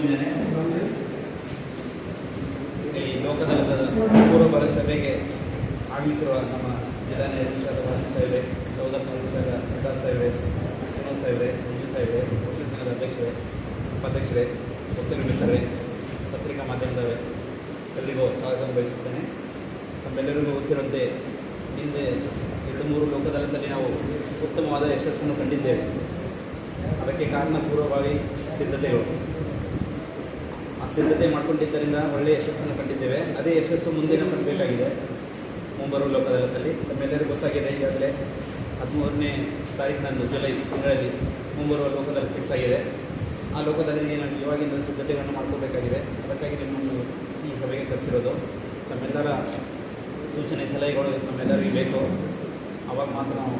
ತುಂಬಿದ್ದೇನೆ. ಈ ಲೋಕದಳದ ಪೂರ್ವಭಾವಿ ಸಭೆಗೆ ಆಗಮಿಸಿರುವ ನಮ್ಮ ಜಿಲ್ಲಾ ನ್ಯಾಯಾಧೀಶರಾದ ವಾಣಿ ಸಾಹೇಬೆ, ಸಹೋದರ ಪ್ರಕಾಶ್ ಸಾಹೇಬೆ, ವಿನೋದ್ ಸಾಹೇಬೆ, ಮಂಜು ಸಾಹೇಬೆ, ವಕೀಲ ಸಂಘದ ಅಧ್ಯಕ್ಷರೇ, ಉಪಾಧ್ಯಕ್ಷರೇ, ವಕೀಲ ಮಿತ್ರರೇ, ಪತ್ರಿಕಾ ಮಾಧ್ಯಮದ ಎಲ್ಲರಿಗೂ ಸ್ವಾಗತ ಬಯಸುತ್ತೇನೆ. ನಮ್ಮೆಲ್ಲರಿಗೂ ಗೊತ್ತಿರುವಂತೆ ಹಿಂದೆ 2-3 ಲೋಕದಳದಲ್ಲಿ ನಾವು ಉತ್ತಮವಾದ ಯಶಸ್ಸನ್ನು ಕಂಡಿದ್ದೇವೆ. ಅದಕ್ಕೆ ಕಾರಣ ಪೂರ್ವಭಾವಿ ಸಿದ್ಧತೆಗಳು. ಆ ಸಿದ್ಧತೆ ಮಾಡಿಕೊಂಡಿದ್ದರಿಂದ ಒಳ್ಳೆಯ ಯಶಸ್ಸನ್ನು ಕಂಡಿದ್ದೇವೆ. ಅದೇ ಯಶಸ್ಸು ಮುಂದಿನ ಪಡಬೇಕಾಗಿದೆ ಮುಂಬರುವ ಲೋಕದಳದಲ್ಲಿ. ನಮ್ಮೆಲ್ಲರಿಗೂ ಗೊತ್ತಾಗಿದೆ, ಈಗಾಗಲೇ 13ನೇ ತಾರೀಕಿನಂದು ಜುಲೈ ತಿಂಗಳಲ್ಲಿ ಮುಂಬರುವ ಲೋಕದಲ್ಲಿ ಫಿಕ್ಸ್ ಆಗಿದೆ. ಆ ಲೋಕದಲ್ಲಿ ನಾವು ಇವಾಗಿಂದ ಸಿದ್ಧತೆಗಳನ್ನು ಮಾಡ್ಕೋಬೇಕಾಗಿದೆ. ಅದಕ್ಕಾಗಿ ನಿಮ್ಮನ್ನು ಈ ಸಭೆಗೆ ಕರೆಸಿರೋದು. ನಮ್ಮೆಲ್ಲರ ಸೂಚನೆ ಸಲಹೆಗಳು ನಮ್ಮೆಲ್ಲರಿಗೂ ಬೇಕು. ಆವಾಗ ಮಾತ್ರ ನಾವು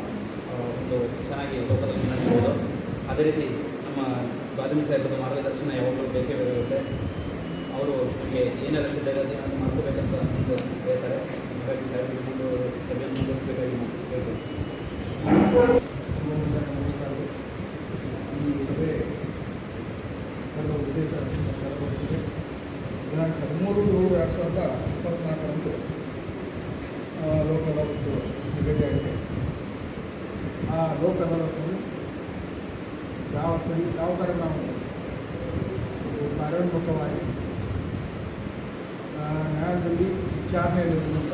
ಒಂದು ಚೆನ್ನಾಗಿ ಲೋಕದಲ್ಲಿ ನಡೆಸ್ಬೋದು. ಅದೇ ರೀತಿ ನಮ್ಮ ಬಾದಾಮಿ ಸಾಹೇಬರ ಮಾರ್ಗದರ್ಶನ ಯಾವಾಗಲೂ ಬೇಕೇ ಬೇಕಾಗುತ್ತೆ. ಅವರು ನಮಗೆ ಏನೆಲ್ಲ ಸಿದ್ಧತೆ ಮಾಡ್ಕೋಬೇಕಂತ ಒಂದು ಹೇಳ್ತಾರೆ. ಹಾಗಾಗಿ ಸಾಹೇಬರಿಗೆ ಸಭೆಯನ್ನು ಮುಂದುವರಿಸಬೇಕಾಗಿ ಹೇಳ್ಬೋದು. ನಮಸ್ಕಾರ. ಈ ಸಭೆ ಒಂದು ಉದ್ದೇಶ ದಿನಾಂಕ 13/7/2024 ಲೋಕ ಅದಾಲತ್ತು ನಿಗದಿಯಾಗಿದೆ. ಆ ಲೋಕ ಅದಾಲತ್ನಲ್ಲಿ ಯಾವ ಥರ ನಾವು ಕಾರ್ಯೋನ್ಮುಖವಾಗಿ ನ್ಯಾಯಾಲಯದಲ್ಲಿ ವಿಚಾರಣೆಯಲ್ಲಿರುವಂಥ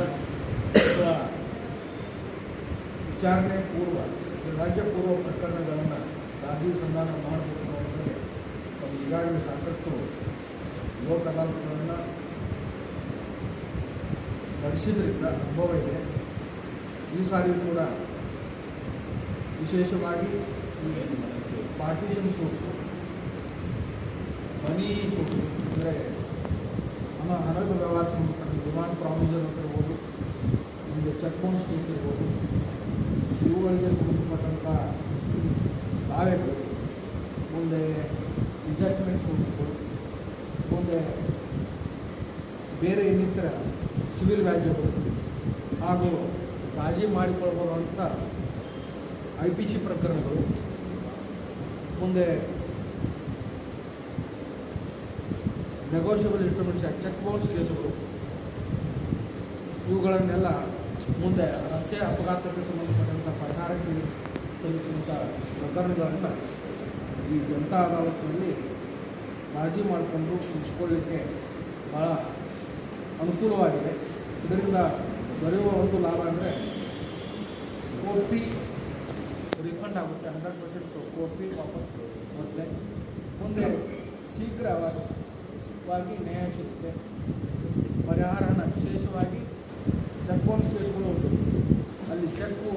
ಅಥವಾ ವಿಚಾರಣೆ ಪೂರ್ವ ರಾಜ್ಯ ಪೂರ್ವ ಪ್ರಕರಣಗಳನ್ನು ರಾಜಿ ಸಂಧಾನ ಮಾಡಬೇಕು ಅನ್ನೋದಕ್ಕೆ ನಾವು ಈಗಾಗಲೇ ಸಾಕಷ್ಟು ಲೋಕ ಅದಾಲತ್ಗಳನ್ನು ನಡೆಸಿದ್ರಿಂದ ಅನುಭವ ಇದೆ. ಈ ಸಾರಿ ಕೂಡ ವಿಶೇಷವಾಗಿ ಈ ಪಾರ್ಟಿಷನ್ ಸೂಟ್ಸು, ಮನಿ ಸೂಟ್ಸು ಅಂದರೆ ಹಣದ ವ್ಯವಹಾರ ಸಂಬಂಧಪಟ್ಟ ಡಿಮಾಂಡ್ ಪ್ರಾವಿಷನ್ ಅಂತ ಇರ್ಬೋದು, ಒಂದು ಚೆಕ್ ಬೌನ್ಸ್ ಕೇಸ್ ಇರ್ಬೋದು, ಇವುಗಳಿಗೆ ಸಂಬಂಧಪಟ್ಟಂಥ ದಾವೆಗಳು, ಮುಂದೆ ರಿಜೆಕ್ಟ್ಮೆಂಟ್ ಸೂಟ್ಸ್ಗಳು, ಮುಂದೆ ಬೇರೆ ಇನ್ನಿತರ ಸಿವಿಲ್ ವ್ಯಾಜ್ಯಗಳು ಹಾಗೂ ರಾಜಿ ಮಾಡಿಕೊಳ್ಳಬಹುದಂಥ IPC ಪ್ರಕರಣಗಳು, ಮುಂದೆ negotiable instruments act, cheque bounce ಕೇಸುಗಳು, ಇವುಗಳನ್ನೆಲ್ಲ ಮುಂದೆ ರಸ್ತೆ ಅಪಘಾತಕ್ಕೆ ಸಂಬಂಧಪಟ್ಟಂಥ ಪರಿಹಾರಕ್ಕೆ ಸಲ್ಲಿಸಿದಂಥ ಪ್ರಕರಣಗಳನ್ನು ಈ ಜನತಾ ಅದಾಲತ್ನಲ್ಲಿ ರಾಜಿ ಮಾಡಿಕೊಂಡು ಮುಗಿಸ್ಕೊಳ್ಳಿಕ್ಕೆ ಭಾಳ ಅನುಕೂಲವಾಗಿದೆ. ಇದರಿಂದ ದೊರೆಯುವ ಒಂದು ಲಾಭ ಅಂದರೆ ಕೋರ್ಟ್ ಫೀ ರಿಫಂಡ್ ಆಗುತ್ತೆ, 100% ಕೋರ್ಟ್ ಫೀ ವಾಪಸ್ ಬರುತ್ತೆ. ಮುಂದೆ ಶೀಘ್ರವಾಗಿ ನ್ಯಾಯ ಸಿಗುತ್ತೆ. ಪರಿಹಾರ ಹಣ ವಿಶೇಷವಾಗಿ ಚೆಕ್ ಬೌನ್ಸ್ ಕೇಸ್ಗಳು ಅಲ್ಲಿ ಚೆಕ್ಕು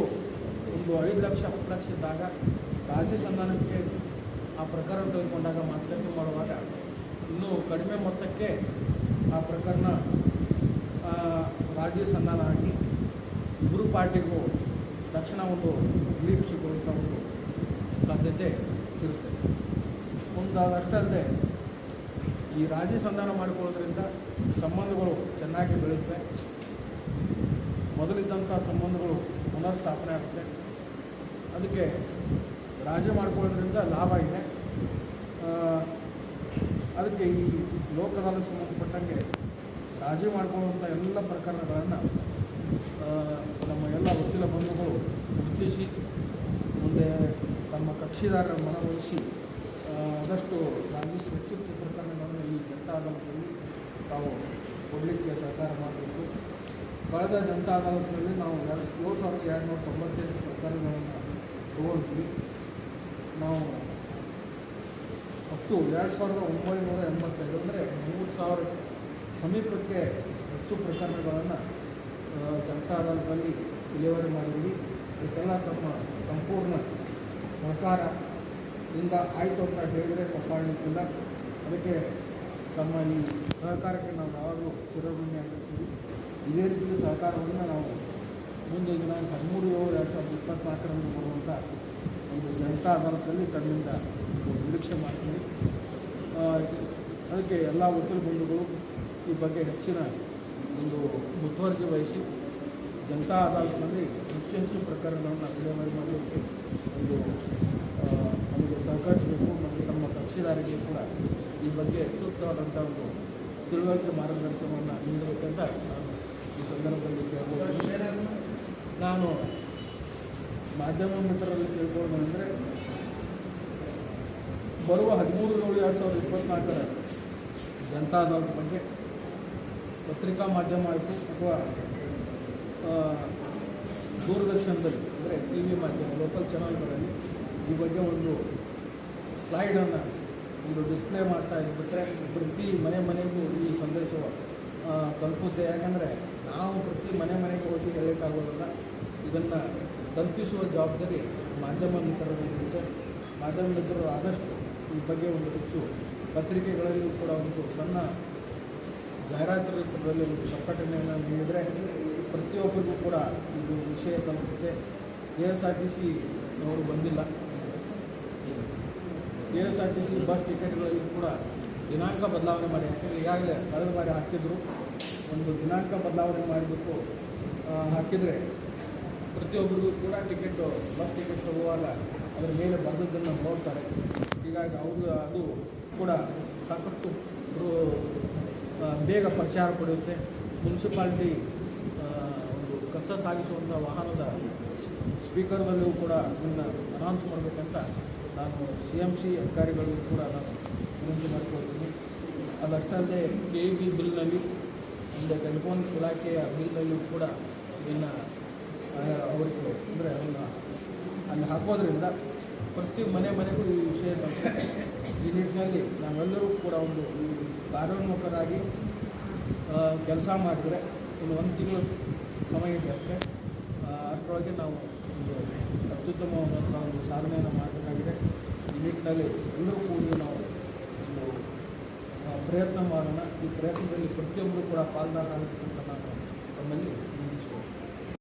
ಒಂದು 5 ಲಕ್ಷ 10 ಲಕ್ಷ ಇದ್ದಾಗ ರಾಜಿ ಸಂಧಾನಕ್ಕೆ ಆ ಪ್ರಕರಣ ತೆಗೆದುಕೊಂಡಾಗ ಮಾತುಕತೆ ಮಾಡುವಾಗ ಇನ್ನೂ ಕಡಿಮೆ ಮೊತ್ತಕ್ಕೆ ಆ ಪ್ರಕರಣ ರಾಜಿ ಸಂಧಾನ ಆಗಿ ಇಬ್ಬರು ಪಾರ್ಟಿಗೂ ತಕ್ಷಣ ಒಂದು ರಿಲೀಫ್ ಸಿಗುವಂಥ ಒಂದು ಸಾಧ್ಯತೆ ಇರುತ್ತೆ. ಅಷ್ಟೇ ಅಲ್ಲದೆ ಈ ರಾಜಿ ಸಂಧಾನ ಮಾಡಿಕೊಳ್ಳೋದ್ರಿಂದ ಸಂಬಂಧಗಳು ಚೆನ್ನಾಗಿ ಬೆಳೆಯುತ್ತವೆ. ಮೊದಲಿದ್ದಂಥ ಸಂಬಂಧಗಳು ಪುನರ್ಸ್ಥಾಪನೆ ಆಗುತ್ತೆ. ಅದಕ್ಕೆ ರಾಜಿ ಮಾಡಿಕೊಳ್ಳೋದ್ರಿಂದ ಲಾಭ ಇದೆ. ಅದಕ್ಕೆ ಈ ಲೋಕ ಅದಾಲತ್ ಸಂಬಂಧಪಟ್ಟಂಗೆ ರಾಜಿ ಮಾಡಿಕೊಳ್ಳುವಂಥ ಎಲ್ಲ ಪ್ರಕರಣಗಳನ್ನು ನಮ್ಮ ಎಲ್ಲ ವಕೀಲ ಬಂಧುಗಳು ಗುರುತಿಸಿ ಮುಂದೆ ತಮ್ಮ ಕಕ್ಷಿದಾರರ ಮನವೊಲಿಸಿ ಆದಷ್ಟು ರಾಜಿ ಸ್ವಚ್ಛತೆ ಪ್ರಕರಣಗಳನ್ನು ಈ ಜನತಾ ಅದಾಲತ್ನಲ್ಲಿ ತಾವು ಕೊಡಲಿಕ್ಕೆ ಸಹಕಾರ ಮಾಡಬೇಕು. ಕಳೆದ ಜನತಾ ಅದಾಲತ್ನಲ್ಲಿ ನಾವು 7,298 ಪ್ರಕರಣಗಳನ್ನು ತಗೊಂಡ್ವಿ. ನಾವು ಅಪ್ ಟು 2,985 ಅಂದರೆ 3,000 ಸಮೀಪಕ್ಕೆ ಹೆಚ್ಚು ಪ್ರಕರಣಗಳನ್ನು ಜನತಾ ಅದಾಲತ್ನಲ್ಲಿ ವಿಲೇವಾರಿ ಮಾಡಿದ್ವಿ. ಇದಕ್ಕೆಲ್ಲ ತಮ್ಮ ಸಂಪೂರ್ಣ ಸಹಕಾರದಿಂದ ಆಯಿತು ಅಂತ ಹೇಳಿದರೆ ತಪ್ಪಾಗಲಿಕ್ಕಿಲ್ಲ. ಅದಕ್ಕೆ ತಮ್ಮ ಈ ಸಹಕಾರಕ್ಕೆ ನಾವು ಯಾವಾಗಲೂ ಚಿರಋಣಿ ಆಗಿರ್ತೀವಿ. ಇದೇ ರೀತಿಯ ಸಹಕಾರವನ್ನು ನಾವು ಮುಂದೆ ದಿನಾಂಕ 13/7/2024 ಬರುವಂಥ ಒಂದು ಜನತಾ ಅದಾಲತ್ನಲ್ಲಿ ತಮ್ಮಿಂದ ನಿರೀಕ್ಷೆ ಮಾಡ್ತೀವಿ. ಅದಕ್ಕೆ ಎಲ್ಲ ವಕೀಲ ಬಂಧುಗಳು ಈ ಬಗ್ಗೆ ಹೆಚ್ಚಿನ ಒಂದು ಮುತುವರ್ಜಿ ವಹಿಸಿ ಜನತಾ ಅದಾಲತ್ನಲ್ಲಿ ಹೆಚ್ಚು ಪ್ರಕರಣಗಳನ್ನು ವಿಲೇವಾರಿ ಮಾಡಲಿಕ್ಕೆ ಒಂದು ನಮಗೆ ಸಹಕರಿಸಬೇಕು ಮತ್ತು ನಮ್ಮ ಕಕ್ಷಿದಾರರಿಗೆ ಕೂಡ ಈ ಬಗ್ಗೆ ಸೂಕ್ತವಾದಂಥ ಒಂದು ತಿಳುವಳಿಕೆ ಮಾರ್ಗದರ್ಶನವನ್ನು ನೀಡಬೇಕಂತ ನಾನು ಈ ಸಂದರ್ಭದಲ್ಲಿ ಕೇಳ್ಬೋದು. ನಾನು ಮಾಧ್ಯಮ ಮಿತ್ರರಲ್ಲಿ ಕೇಳ್ಕೊಳ್ಳೋದಂದರೆ ಬರುವ 13/7/2024 ಜನತಾ ಅದಾಲತ್ ಬಗ್ಗೆ ಪತ್ರಿಕಾ ಮಾಧ್ಯಮ ಆಯಿತು ಅಥವಾ ದೂರದರ್ಶನದಲ್ಲಿ ಅಂದರೆ ಟಿ ವಿ ಮಾಧ್ಯಮ ಲೋಕಲ್ ಚಾನಲ್ಗಳಲ್ಲಿ ಈ ಬಗ್ಗೆ ಒಂದು ಸ್ಲೈಡನ್ನು ಒಂದು ಡಿಸ್ಪ್ಲೇ ಮಾಡ್ತಾ ಇದ್ಬಿಟ್ರೆ ಪ್ರತಿ ಮನೆಗೂ ಈ ಸಂದೇಶವು ತಲುಪುತ್ತೆ. ಯಾಕಂದರೆ ನಾವು ಪ್ರತಿ ಮನೆಗೆ ಹೋಗಿ ಹೇಳೋಕ್ಕಾಗೋದಿಲ್ಲ. ಇದನ್ನು ತಲುಪಿಸುವ ಜವಾಬ್ದಾರಿ ಮಾಧ್ಯಮ ಮಿತ್ರರಿರುತ್ತೆ. ಮಾಧ್ಯಮ ಮಿತ್ರರು ಆದಷ್ಟು ಈ ಬಗ್ಗೆ ಒಂದು ಹೆಚ್ಚು ಪತ್ರಿಕೆಗಳಲ್ಲೂ ಕೂಡ ಒಂದು ಸಣ್ಣ ಜಾಹೀರಾತು ರೂಪದಲ್ಲಿ ಒಂದು ಪ್ರಕಟಣೆಯನ್ನು ನೀಡಿದರೆ ಪ್ರತಿಯೊಬ್ಬರಿಗೂ ಕೂಡ ಇದು ವಿಷಯ ತಲುಪುತ್ತೆ. KSRTC ಅವರು ಬಂದಿಲ್ಲ. KSRTC ಬಸ್ ಟಿಕೆಟ್ಗಳಲ್ಲಿ ಕೂಡ ದಿನಾಂಕ ಬದಲಾವಣೆ ಮಾಡಿ, ಯಾಕೆಂದರೆ ಈಗಾಗಲೇ ಕಳೆದ ಬಾರಿ ಹಾಕಿದ್ರು. ಒಂದು ದಿನಾಂಕ ಬದಲಾವಣೆ ಮಾಡಿಬಿಟ್ಟು ಹಾಕಿದರೆ ಪ್ರತಿಯೊಬ್ಬರಿಗೂ ಕೂಡ ಬಸ್ ಟಿಕೆಟ್ ತಗೊಳ್ಳುವಾಗ ಅದರ ಮೇಲೆ ಬರೆದದ್ದನ್ನು ನೋಡ್ತಾರೆ. ಹೀಗಾಗಿ ಅದು ಕೂಡ ಸಾಕಷ್ಟು ಬೇಗ ಪ್ರಚಾರ ಪಡೆಯುತ್ತೆ. ಮುನ್ಸಿಪಾಲ್ಟಿ ಒಂದು ಕಸ ಸಾಗಿಸುವಂಥ ವಾಹನದ ಸ್ಪೀಕರ್ದಲ್ಲಿಯೂ ಕೂಡ ಇದನ್ನು ಅನೌನ್ಸ್ ಮಾಡಬೇಕಂತ ನಾನು CMC ಅಧಿಕಾರಿಗಳಿಗೂ ಕೂಡ ನಾನು ವಿನಂತಿ ಮಾಡಿಕೊಳ್ತೀನಿ. ಅದಷ್ಟಲ್ಲದೆ KEB ಬಿಲ್ನಲ್ಲಿ ಒಂದು ಟೆಲಿಫೋನ್ ಇಲಾಖೆಯ ಬಿಲ್ನಲ್ಲಿಯೂ ಕೂಡ ಇದನ್ನು ಅವರಿಗೆ ಅಂದರೆ ಅದನ್ನು ಅಲ್ಲಿ ಹಾಕೋದ್ರಿಂದ ಪ್ರತಿ ಮನೆಗೂ ಈ ವಿಷಯ ಬರ್ತದೆ. ಈ ನಿಟ್ಟಿನಲ್ಲಿ ನಾವೆಲ್ಲರೂ ಕೂಡ ಒಂದು ಕಾರ್ಯೋನ್ಮುಖರಾಗಿ ಕೆಲಸ ಮಾಡಿದರೆ ಇನ್ನು 1 ತಿಂಗಳು ಸಮಯ ಇದೆ ಅಷ್ಟೇ. ಅಷ್ಟರೊಳಗೆ ನಾವು ಒಂದು ಅತ್ಯುತ್ತಮವಾದಂಥ ಒಂದು ಸಾಧನೆಯನ್ನು ಮಾಡಬೇಕಾಗಿದೆ. ಈ ನಿಟ್ಟಿನಲ್ಲಿ ಎಲ್ಲರೂ ಕೂಡಿ ನಾವು ಒಂದು ಪ್ರಯತ್ನ ಮಾಡೋಣ. ಈ ಪ್ರಯತ್ನದಲ್ಲಿ ಪ್ರತಿಯೊಬ್ಬರು ಕೂಡ ಪಾಲ್ದಾರರಾಗಬೇಕಂತ ನಾನು ತಮ್ಮಲ್ಲಿ